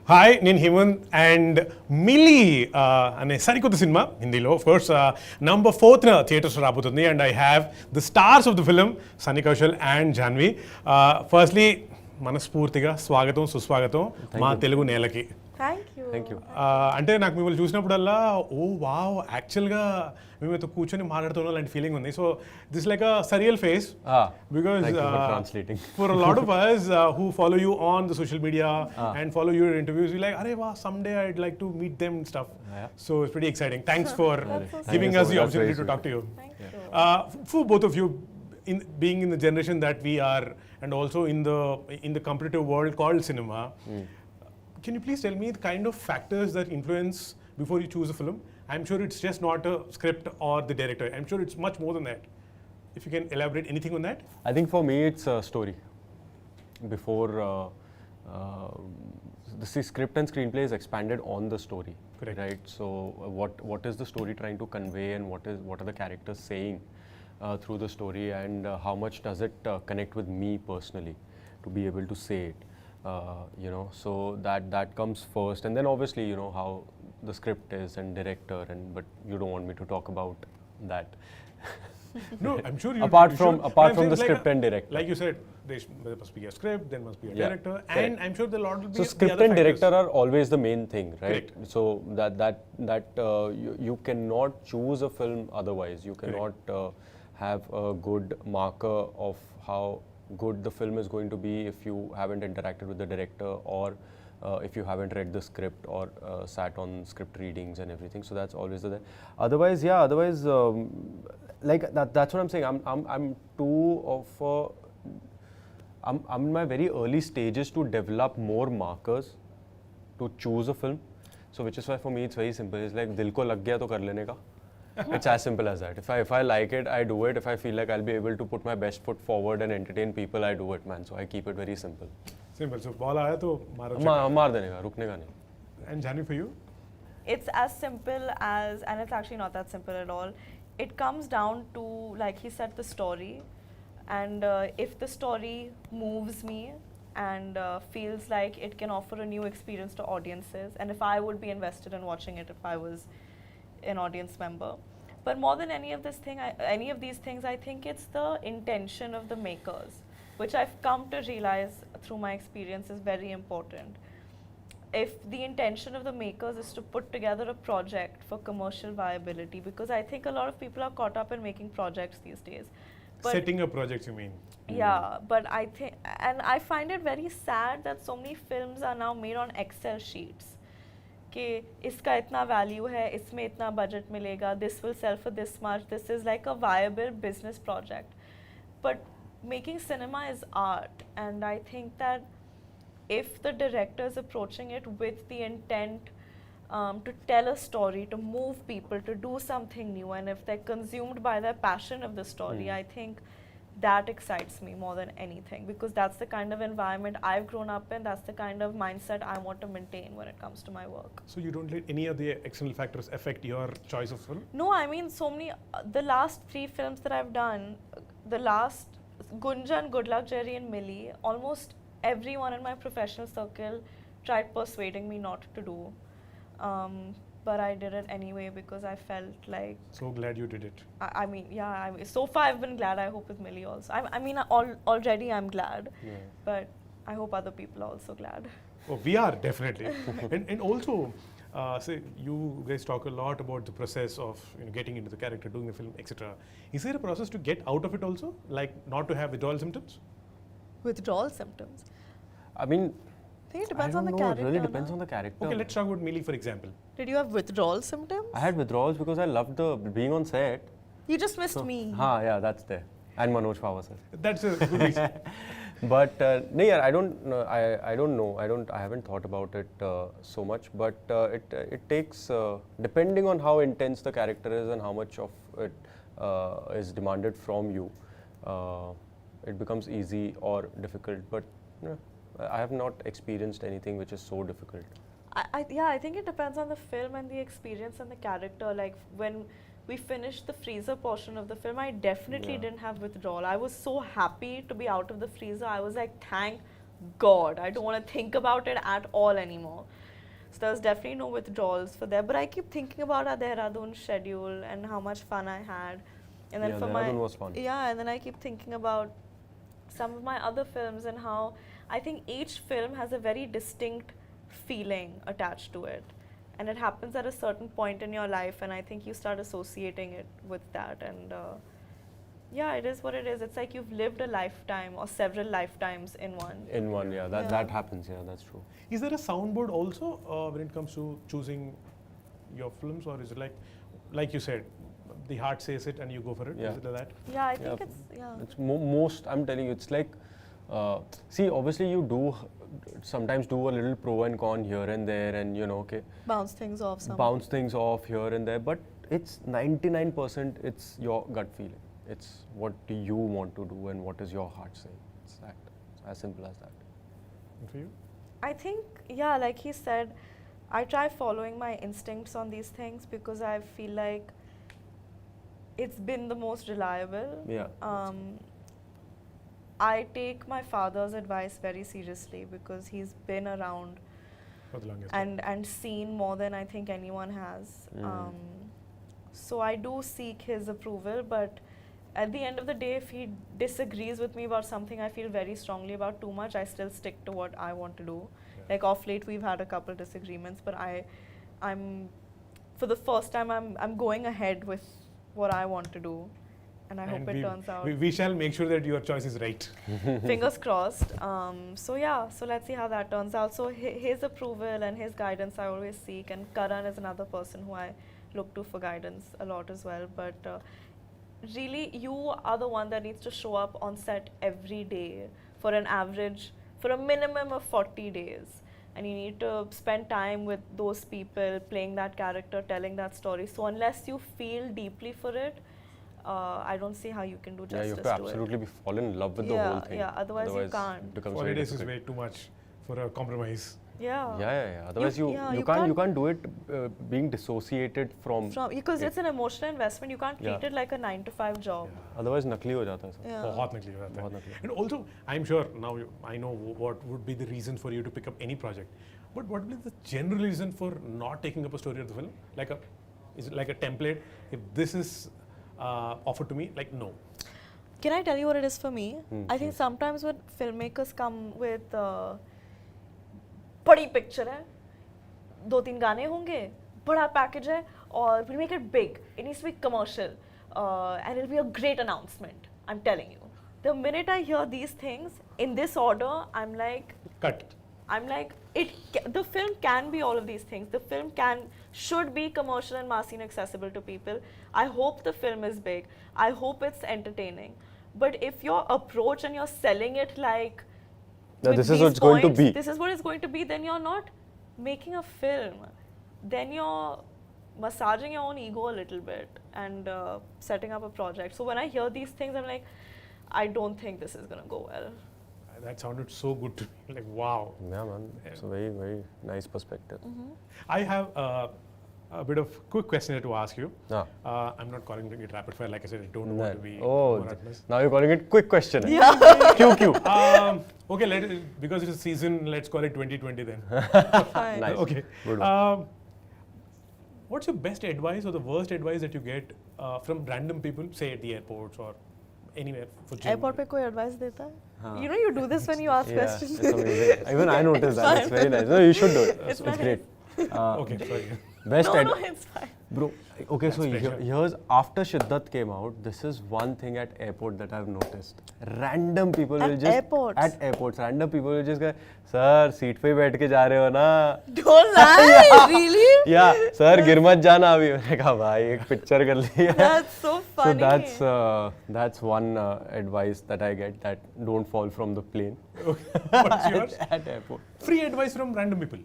Hi నేను Hemant and milli అనే సరికొత్త సినిమా హిందీలో of course number 4th theatres రాబోతుంది and I have the stars of the film Sunny Kaushal and Janhvi. Firstly మనస్ఫూర్తిగా స్వాగతం సుస్వాగతం మా తెలుగు నేలకి. Thank you. అంటే నాకు మిమ్మల్ని చూసినప్పుడల్లా ఓ వావ్ యాక్చువల్గా మేమైతే కూర్చొని మాట్లాడుతున్న లాంటి ఫీలింగ్ ఉంది. So this like a surreal face because for a lot of us who follow you on the social media and follow your interviews, we like, "Arey wow, someday I'd like to meet them and stuff." So it's pretty exciting. Thanks for giving us the opportunity to talk to you. For both of you, in being in the generation that we are and also in the competitive world called cinema, can you please tell me the kind of factors that influence before you choose a film? I'm sure it's just not a script or the director. I'm sure it's much more than that. If you can elaborate anything on that? I think for me it's a story. Before the script and screenplay is expanded on the story. Correct. Right? So what is the story trying to convey and what are the characters saying through the story, and how much does it connect with me personally to be able to say it. So that comes first, and then obviously how the script is and director, but you don't want me to talk about that. No, I'm sure you apart you from should. the script and director, like you said, there must be a script, there must be a director, and I'm sure the lot will be so the script other and factors. director are always the main thing, right? Correct. So that you cannot choose a film otherwise. You cannot have a good marker of how good the film is going to be if you haven't interacted with the director, or if you haven't read the script or sat on script readings and everything. So that's always there. Otherwise like that's what I'm saying. I'm too of I'm in my very early stages to develop more markers to choose a film. So which is why for me it's very simple. It's like dil ko lag gaya to kar lene ka. It's as simple as that. If I like it, I do it. If I feel like I'll be able to put my best foot forward and entertain people, I do it, man. So I keep it very simple. Simple. So ball aaya to maro. मार देने का, रुकने का नहीं. And Janhvi, for you? It's as simple as, and it's actually not that simple at all. It comes down to, like he said, the story. And if the story moves me and feels like it can offer a new experience to audiences, and if I would be invested in watching it if I was an audience member. But more than any of these things, I think it's the intention of the makers, which I've come to realize through my experience is very important. If the intention of the makers is to put together a project for commercial viability, because I think a lot of people are caught up in making projects these days. But Setting up projects, you mean? yeah, but I think, and I find it very sad that so many films are now made on Excel sheets. कि इसका इतना value है, इसमें इतना budget मिलेगा, this will sell for this much, this is like a viable business project. But making cinema is art, and I think that if the director is approaching it with the intent to tell a story, to move people, to do something new, and if they're consumed by the passion of the story, I think that excites me more than anything, because that's the kind of environment I've grown up in, that's the kind of mindset I want to maintain when it comes to my work. So you don't let any of the external factors affect your choice of film? No, I mean so many, the last 3 films that I've done, the last Gunjan, Good Luck, Jerry and Mili, almost everyone in my professional circle tried persuading me not to do. But I did it anyway because I felt like... So glad you did it. I mean, yeah, so far I've been glad. I hope with Mili also. I mean, already I'm glad, but I hope other people are also glad. Oh, we are definitely. and also, say you guys talk a lot about the process of getting into the character, doing the film, etc. Is there a process to get out of it also, like not to have withdrawal symptoms? Withdrawal symptoms? I mean, I think it depends I on don't the know, character. it really depends on the character. Okay, let's talk about Mili for example. Did you have withdrawal symptoms? I had withdrawals because I loved being on set. You just missed me. Yeah, that's there. And Manoj Pawar sir. That's a good reason. But no, yeah, I don't know. I haven't thought about it so much. But it takes, depending on how intense the character is and how much of it is demanded from you, it becomes easy or difficult. But I have not experienced anything which is so difficult. I think it depends on the film and the experience and the character. Like when we finished the freezer portion of the film, I definitely didn't have withdrawal. I was so happy to be out of the freezer. I was like, thank God, I don't want to think about it at all anymore. So there's definitely no withdrawals for there. But I keep thinking about our Dehradun schedule and how much fun I had. And then Yeah, for Dehradun was fun. Yeah, and then I keep thinking about some of my other films and how I think each film has a very distinct feeling attached to it. And it happens at a certain point in your life, and I think you start associating it with that. And yeah, it is what it is. It's like you've lived a lifetime or several lifetimes in one. In one, yeah, that happens. Yeah, that's true. Is there a soundboard also when it comes to choosing your films, or is it like you said, the heart says it and you go for it? Yeah. Is it like that? Yeah, I think It's most. I'm telling you, it's like. See, obviously, you do sometimes do a little pro and con here and there, and okay, bounce things off. Bounce things off here and there, but it's 99%. It's your gut feeling. It's what do you want to do and what is your heart saying. It's that. It's as simple as that. And for you? I think, yeah, like he said, I try following my instincts on these things because I feel like it's been the most reliable. Yeah. I take my father's advice very seriously because he's been around For the longest and seen more than I think anyone has. So I do seek his approval, but at the end of the day, if he disagrees with me about something I feel very strongly about too much, I still stick to what I want to do. Yeah. Like off late, we've had a couple disagreements, but I'm for the first time, I'm going ahead with what I want to do, and I hope it turns out. We shall make sure that your choice is right. Fingers crossed. So yeah, so let's see how that turns out. So his approval and his guidance I always seek, and Karan is another person who I look to for guidance a lot as well. But really, you are the one that needs to show up on set every day for a minimum of 40 days. And you need to spend time with those people, playing that character, telling that story. So unless you feel deeply for it, I don't see how you can do justice to it. You have to absolutely fall in love with the whole thing. Yeah, otherwise you can't. It becomes 40 days is way too much for a compromise. Yeah. Otherwise you can't do it being dissociated from because it's an emotional investment. You can't treat it like a 9-to-5 job. Otherwise nakli ho jata hai. बहुत नकली हो जाता है. And also, I'm sure now I know what would be the reason for you to pick up any project. But what would be the general reason for not taking up a story of the film? Is it like a template? If this is offered to me, like no. Can I tell you what it is for me? I think sometimes when filmmakers come with बड़ी picture है, 2-3 गाने होंगे, बड़ा package है, और we'll make it big. It needs to be commercial, and it'll be a great announcement. I'm telling you. The minute I hear these things in this order, I'm like, Cut. I'm like, the film can be all of these things. The film should be commercial and massy and accessible to people. I hope the film is big. I hope it's entertaining. But if your approach and you're selling it like, this is what it's going to be. This is what it's going to be. Then you're not making a film. Then you're massaging your own ego a little bit and setting up a project. So when I hear these things, I'm like, I don't think this is going to go well. That sounded so good to me. Like, wow. Yeah, man. It's a very, very nice perspective. I have a bit of quick question to ask you. Ah. I'm not calling it rapid fire. Like I said, I don't want to be monotonous. Now you're calling it quick question. Yeah. QQ. Okay, because it's a season, let's call it 2020 then. Fine. Nice. Okay. Good one. What's your best advice or the worst advice that you get from random people, say at the airports or anywhere for gym? Airport पे कोई advice देता है? You know you do this when you ask questions. It's amazing. Even I noticed that. It's very nice. No, you should do it. It's It's nice. great. Okay, sorry. Best No, it's fine. Bro, okay, so pressure. here's after Shiddat came out, this is one thing at airport that I've noticed. Random people will just At airports, random people will just go, sir, seat पे बैठ के जा रहे हो ना? Don't lie, really? Yeah, sir, गिर मत जाना अभी. मैंने कहा भाई एक पिक्चर कर ली है. That's so funny. So that's one advice that I get, that don't fall from the plane. What's yours? At airport. Free advice from random people.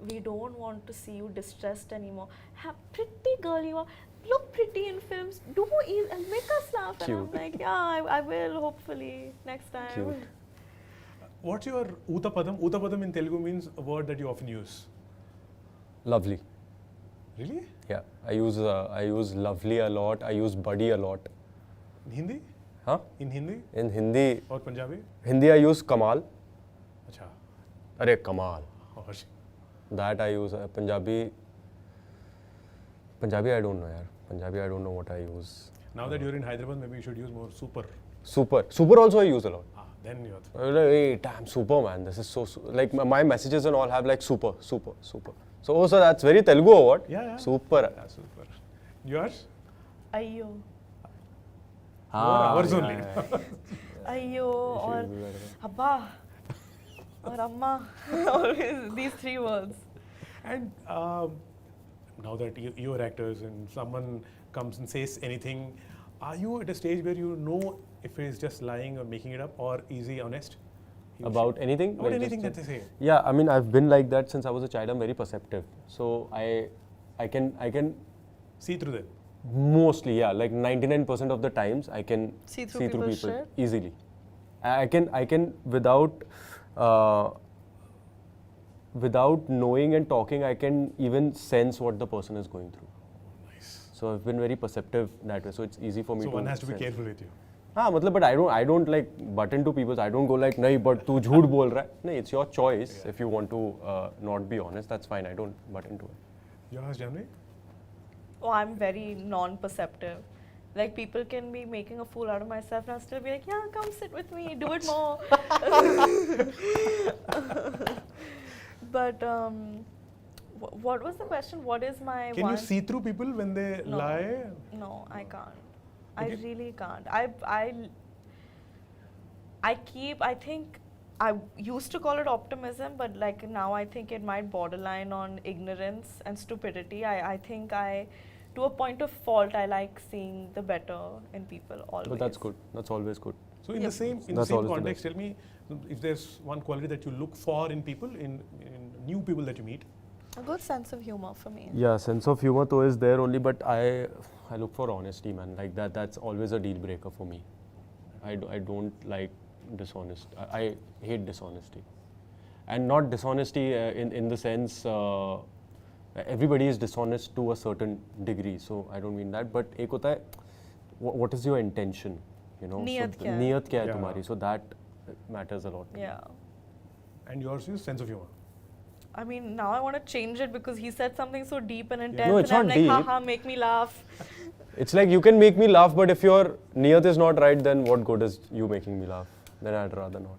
We don't want to see you distressed anymore. Pretty girl you are. Look pretty in films. Do make us laugh. Cute. And I'm like, yeah, I will hopefully next time. Cute. What's your Utapadam? Utapadam in Telugu means a word that you often use. Lovely. Really? Yeah, I use lovely a lot. I use buddy a lot. In Hindi? Huh? In Hindi? In Hindi, Or Punjabi? I use Kamal. Achha. Arey, Kamal. Or That I use. Punjabi, I don't know, yaar. Punjabi, I don't know what I use. now that you're in Hyderabad, maybe you should use more super. Super also I use a lot. Then you're. Hey, damn, super, man. This is so like my messages and all have like super. So that's very Telugu or what? Yeah. Super. Yeah, super. Yours? Ayyo. Ours only. Ayyo or Abba or Amma. Always these three words. And now that you're actors and someone comes and says anything, are you at a stage where you know if he's just lying or making it up, or is he honest? About anything? About Like anything just- that they say. Yeah, I mean, I've been like that since I was a child. I'm very perceptive. So I can See through them. mostly, yeah, like 99% of the times I can See through people's people shit? easily. I can without knowing and talking, I can even sense what the person is going through. Nice. So I've been very perceptive that way. So it's easy for me So to one has to be sense. careful with you. हाँ मतलब but I don't like butt into people's. I don't go like नहीं but तू झूठ बोल रहा है. नहीं, it's your choice. If you want to not be honest, that's fine. I don't butt into it. Yours, Janhvi? Oh, I'm very non-perceptive. Like people can be making a fool out of myself and I'll still be like, yeah, come sit with me, do it more. But what was the question? What is my Can one? you see through people when they No. lie? No, I can't. Okay. I really can't. I think I used to call it optimism, but like now I think it might borderline on ignorance and stupidity. I think to a point of fault, I like seeing the better in people always. But that's good. That's always good. So in Yep. the same That's always the context, tell me if there's one quality that you look for in people, in new people that you meet. A good sense of humor for me. Yeah, sense of humor though is there only, but I look for honesty, man. Like that's always a deal breaker for me. I don't like dishonest. I hate dishonesty, and not dishonesty in the sense everybody is dishonest to a certain degree. So I don't mean that. But एक होता है, what is your intention? You know, नीयत so क्या है? नीयत क्या है Yeah. तुम्हारी? So that matters a lot. Yeah. And yours is sense of humor. I mean, now I want to change it because he said something so deep and intense. No, it's and I'm not like, deep. haha, make me laugh. It's like you can make me laugh, but if your niyat is not right, then what good is you making me laugh? Then I'd rather not.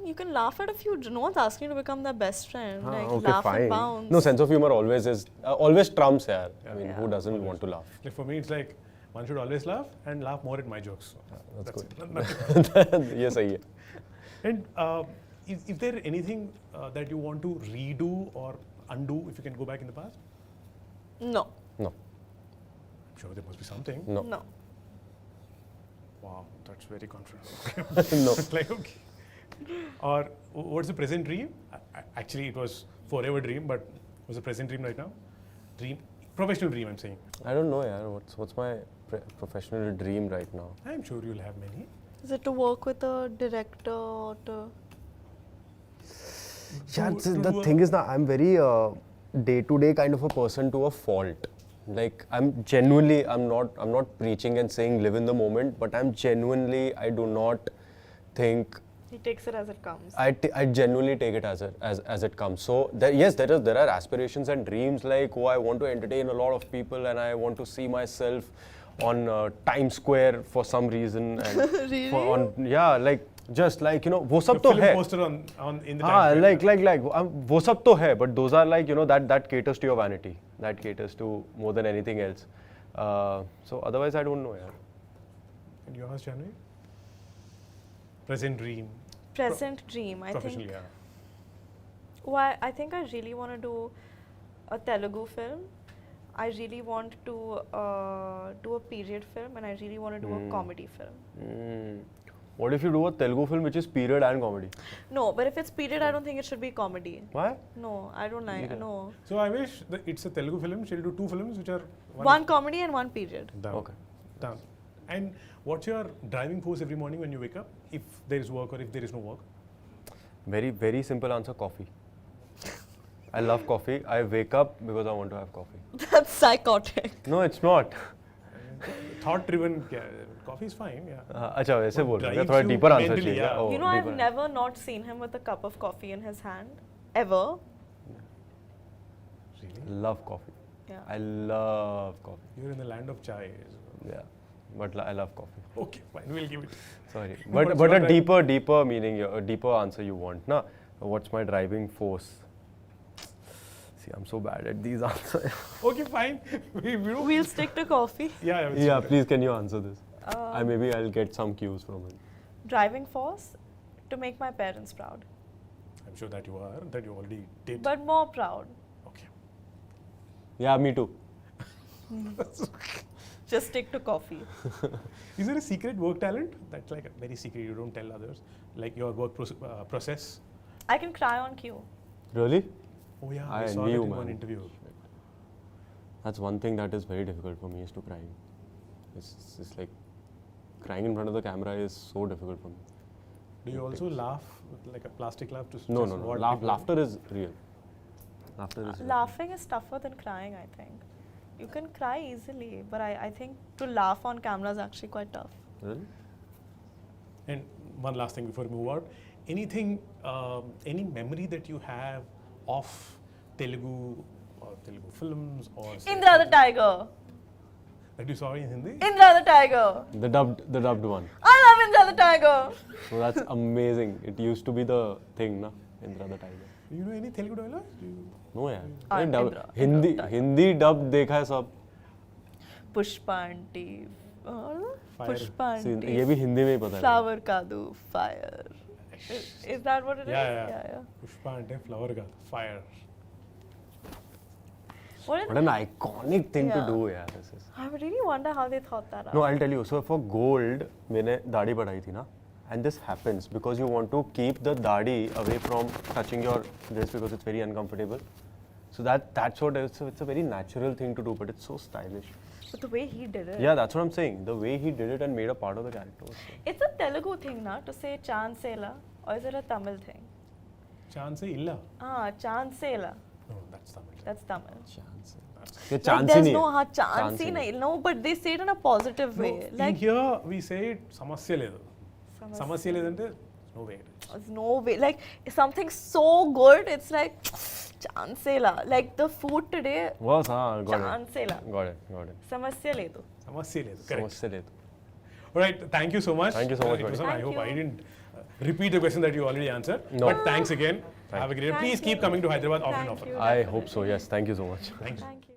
You can laugh at a few. No one's asking you to become their best friend. Ah, Like, okay, laugh fine. and bounce. No, sense of humor always is always trumps, yaar. I mean, Yeah. who doesn't want to laugh? Like for me, it's like one should always laugh and laugh more at my jokes. So That's it. good. Nothing. Yes, I hear. And is there anything that you want to redo or undo if you can go back in the past? No. No, I'm sure there must be something. no, No. Wow, that's very confident. no. Like, okay. Or what's the present dream? Actually, it was forever dream, but what's the present dream right now? Dream, professional dream, I'm saying. I don't know, yaar. What's my professional dream right now? I'm sure you'll have many. Is it to work with a director or to... Yeah, To the do a- thing is that I'm very day-to-day kind of a person to a fault. Like I'm genuinely, I'm not preaching and saying live in the moment, but I'm genuinely, I do not think. He takes it as it comes. I genuinely take it as it comes. So yes, there are aspirations and dreams like, oh, I want to entertain a lot of people and I want to see myself on Times Square for some reason. And Really? like just like, you know, वो सब The तो film है. poster on in the Ah, Times Square. like वो सब तो है, but those are like, you know, that caters to your vanity. That caters to more than anything else. So otherwise, I don't know, yaar. And yours, Janhvi? Present dream. Present dream, I Professionally, think. yeah. Well, I think I really want to do a Telugu film. I really want to do a period film, and I really want to do a comedy film. What if you do a Telugu film which is period and comedy? No, but if it's period, I don't think it should be comedy. Why? No, I don't like. No, So I wish that it's a Telugu film. She'll do 2 films which are one comedy and one period. Done. Okay. Done. And what's your driving force every morning when you wake up? If there is work or if there is no work? Very, very simple answer, coffee. I love coffee. I wake up because I want to have coffee. That's psychotic. No, it's not. thought-driven. Coffee is fine. Yeah. अच्छा वैसे बोल रहे हैं drives थोड़ा you deeper answer mentally, चाहिए yeah. Oh, You know, I've deeper. never not seen him with a cup of coffee in his hand, ever. Really? Love coffee. Yeah. I love coffee. You're in the land of chai. Yeah, but I love coffee. Okay, fine. We'll give it. Sorry, What's but your a deeper meaning, a deeper answer you want, na? What's my driving force? See, I'm so bad at these answers. Okay, fine. we don't. We'll stick to coffee. Yeah. Yeah, please, can you answer this? Um, Maybe I'll get some cues from it. Driving force to make my parents proud, I'm sure that you are. That you already did. but more proud. Okay. Yeah, me too. Just stick to coffee. Is there a secret work talent that's like very secret? You don't tell others, like your work process. I can cry on cue. Really? Oh yeah, I I saw envy that you, in one man. interview. That's one thing that is very difficult for me is to crying. It's like crying in front of the camera is so difficult for me. Do you also laugh with like a plastic laugh to No. just what people- Laughter is real. Laughter is real. Laughing is tougher than crying, I think. You can cry easily, but I think to laugh on camera is actually quite tough. Really? And one last thing before we move out, anything, any memory that you have of Telugu or Telugu films or Indra the Tiger. that you saw in Hindi? Indra the Tiger. The dubbed one. I love Indra the Tiger. So that's amazing. It used to be the thing, na? Indra the Tiger. Do you know any Telugu dialogues? No यार. I'm dub, Indra, Hindi Indra the Hindi dub देखा है सब. Pushpa auntie. Fire. Pushpa See, auntie. ये भी हिंदी में ही पता है. Flower kadu, fire. Is that what it is? Yeah. Pushpa ante flower ka fire. What What an iconic thing to Yeah. do यार. This is. I really wonder how they thought that No, out. I'll tell you. So for gold, मैंने दाढ़ी बढ़ाई थी ना. And this happens because you want to keep the dadi away from touching your dress because it's very uncomfortable. So that's what it's a very natural thing to do, but it's so stylish. But the way he did it. Yeah, that's what I'm saying. The way he did it and made a part of the character. Was so. It's a Telugu thing, na, to say Chansela, or is it a Tamil thing? Chance illa. Chansela. No, that's Tamil. That's Tamil. Chance. ये Like chance ही there's नहीं no है. chance ही नहीं. No, but they say it in a positive way. No, Like in here we say it సమస్య లేదు. సమస్య లేదంటే no way. there's no way. Like something so good, it's like Chansela. Like the food today, Was हाँ, got Chansela. it. Samasya ledu. సమస్య లేదు. Correct. समझ से ले तो. Alright, thank you so much. Thank you so much, It was buddy. on. I Thank hope I you. didn't repeat the question that you already answered. No. But thanks again. Have a great day. Thank Please you. keep coming to Hyderabad often. Thank you. I hope so. Yes, thank you so much. Thank you. Thank you.